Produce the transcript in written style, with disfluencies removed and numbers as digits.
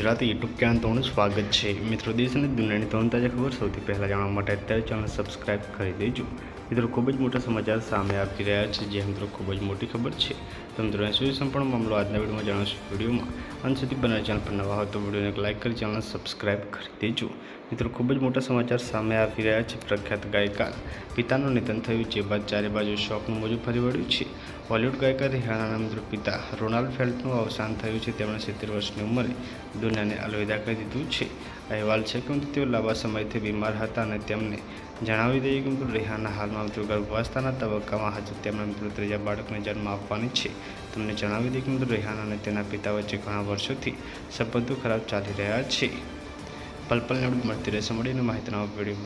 Gujarati YouTube channel તમારું સ્વાગત છે। મિત્રો, દેશ અને દુનિયાની તમામ તાજા ખબર સૌથી પહેલાં જાણવા માટે અત્યારે ચેનલ સબસ્ક્રાઇબ કરી દેજો। મિત્રો, ખૂબ જ મોટા સમાચાર સામે આવી રહ્યા છે, જે મિત્રો ખૂબ જ મોટી ખબર છે। તો મિત્રો, શું સંપૂર્ણ મામલો આજના વિડીયોમાં જણાવશું। વિડીયોમાં અંત સુધી બનાવી ચેનલ પર નવા હોય તો વિડીયોને એક લાઇક કરી ચેનલ સબસ્ક્રાઇબ કરી દેજો। મિત્રો, ખૂબ જ મોટા સમાચાર સામે આવી રહ્યા છે। પ્રખ્યાત ગાયિકા પિતાનું નિધન થયું, જે બાદ ચારે બાજુ શોકનું મોજું ફરી વળ્યું છે। બોલિવૂડ ગાયિકા રિહાનાના મિત્રો પિતા રોનાલ્ડ ફેલ્ટનું અવસાન થયું છે। તેમણે 70 વર્ષની ઉંમરે દુનિયાને અલવિદા કહી દીધું છે। અહેવાલ છે કે તેઓ લાંબા સમયથી બીમાર હતા અને તેમને જણાવી દઈએ કે મિત્રો રિહાના હાલમાં મિત્રો ગર્ભાવસ્થાના તબક્કામાં હજુ તેમના મિત્રો ત્રીજા બાળકને જન્મ આપવાની છે। તમને જણાવી દઈએ કે મિત્રો રિહાના અને તેના પિતા વચ્ચે ઘણા વર્ષોથી સંબંધો ખરાબ ચાલી રહ્યા છે। પલ પલની અપડેટ મળતી રહેશે। મળીને માહિતીના વિડીયોમાં।